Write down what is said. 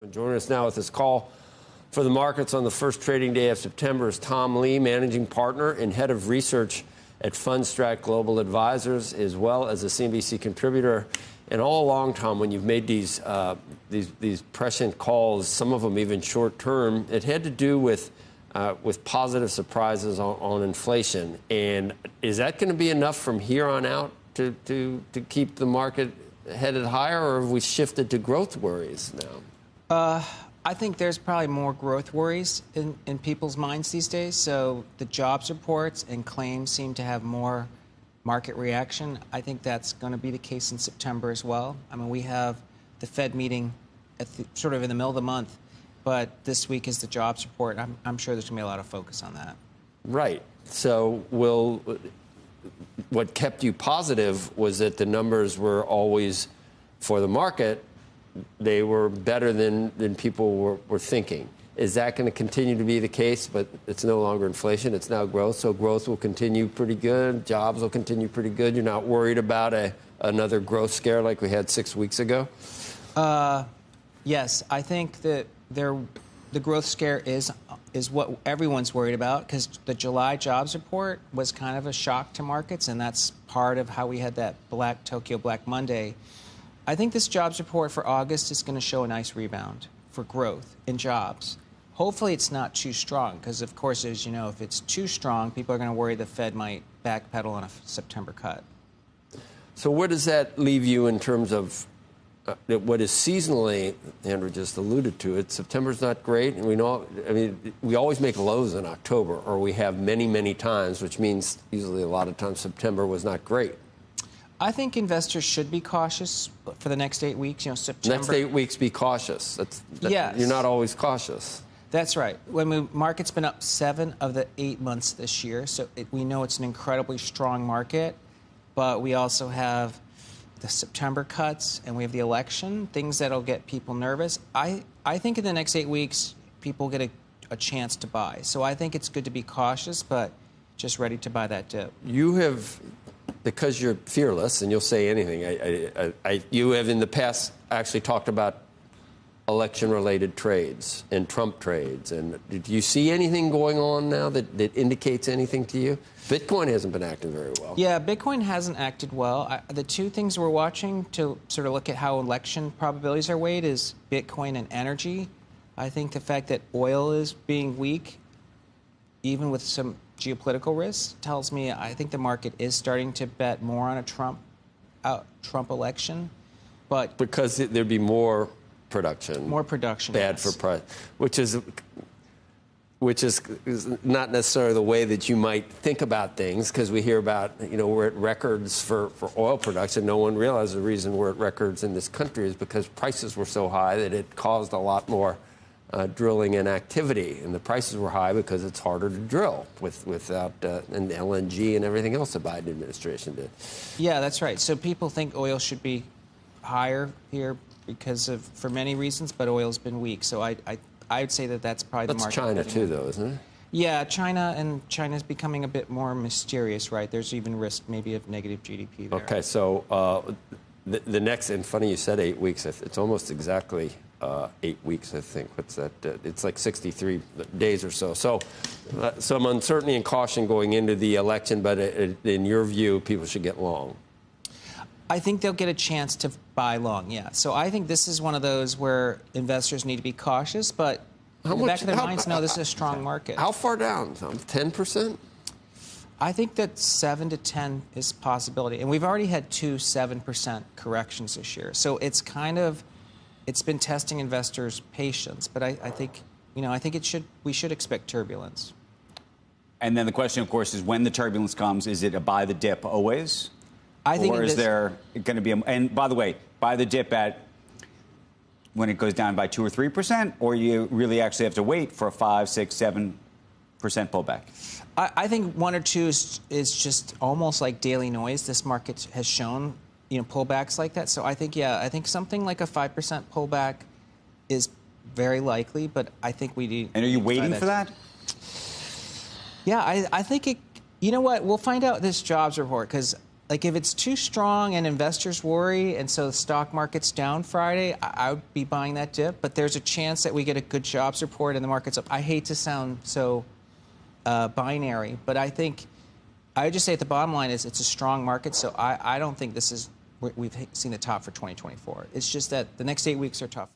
Joining us now with this call for the markets on the first trading day of September is Tom Lee, managing partner and head of research at Fundstrat Global Advisors, as well as a CNBC contributor. And all along, Tom, when you've made these prescient calls, some of them even short term, it had to do with positive surprises on inflation. And is that going to be enough from here on out to keep the market headed higher, or have we shifted to growth worries now? I think there's probably more growth worries in people's minds these days. So the jobs reports and claims seem to have more market reaction. I think that's going to be the case in September as well. I mean, we have the Fed meeting sort of in the middle of the month, but this week is the jobs report. I'm sure there's going to be a lot of focus on that. Right. So what kept you positive was that the numbers were always, for the market, they were better than people were thinking. Is that going to continue to be the case? But it's no longer inflation, it's now growth. So growth will continue pretty good. Jobs will continue pretty good. You're not worried about another growth scare like we had 6 weeks ago? Yes, I think that the growth scare is what everyone's worried about, because the July jobs report was kind of a shock to markets, and that's part of how we had that Tokyo Black Monday. I think this jobs report for August is going to show a nice rebound for growth in jobs. Hopefully it's not too strong, because, of course, as you know, if it's too strong, people are going to worry the Fed might backpedal on a September cut. So where does that leave you in terms of what is seasonally, Andrew just alluded to it, September's not great, and we know, I mean, we always make lows in October, or we have many, many times, which means usually a lot of times September was not great. I think investors should be cautious for the next 8 weeks. You know, September. Next 8 weeks, be cautious. Yes. You're not always cautious. That's right. Market's been up 7 of the 8 months this year, so we know it's an incredibly strong market. But we also have the September cuts, and we have the election, things that'll get people nervous. I think in the next 8 weeks, people get a chance to buy. So I think it's good to be cautious, but just ready to buy that dip. You have, because you're fearless and you'll say anything, you have in the past actually talked about election-related trades and Trump trades. And do you see anything going on now that indicates anything to you? Bitcoin hasn't been acting very well. Yeah, Bitcoin hasn't acted well. The two things we're watching to sort of look at how election probabilities are weighed is Bitcoin and energy. I think the fact that oil is being weak, even with some geopolitical risks, tells me I think the market is starting to bet more on a Trump election. But because there'd be more production. More production. Bad yes. for price, which is not necessarily the way that you might think about things, because we hear about, you know, we're at records for oil production. No one realizes the reason we're at records in this country is because prices were so high that it caused a lot more drilling and activity, and the prices were high because it's harder to drill without and LNG and everything else the Biden administration did. Yeah, that's right. So people think oil should be higher here for many reasons, but oil's been weak. So I'd say that's probably the market. That's China too, though, isn't it? Yeah, China's becoming a bit more mysterious, right? There's even risk maybe of negative GDP there. Okay, so the next, and funny you said 8 weeks. It's almost exactly 8 weeks, I think. What's that? It's like 63 days or so. So some uncertainty and caution going into the election, but in your view, people should get long. I think they'll get a chance to buy long, yeah. So I think this is one of those where investors need to be cautious, but in the back of their minds know this is a strong market. How far down, Tom? 10%? I think that 7 to 10 is a possibility. And we've already had 2 7% corrections this year. So it's been testing investors' patience. But I think, we should expect turbulence. And then the question, of course, is when the turbulence comes, is it a buy the dip always? Or is there going to be and by the way, buy the dip at when it goes down by 2 or 3%, or you really actually have to wait for a 5, 6, 7% pullback? I think 1 or 2 is just almost like daily noise. This market has shown, pullbacks like that. So I think something like a 5% pullback is very likely, but I think we need. And are you waiting for that? Yeah, I think it. You know what? We'll find out this jobs report, because like if it's too strong and investors worry, and so the stock market's down Friday, I would be buying that dip. But there's a chance that we get a good jobs report and the market's up. I hate to sound so binary, but I think I would just say at the bottom line is it's a strong market. So I don't think this is we've seen the top for 2024. It's just that the next 8 weeks are tougher.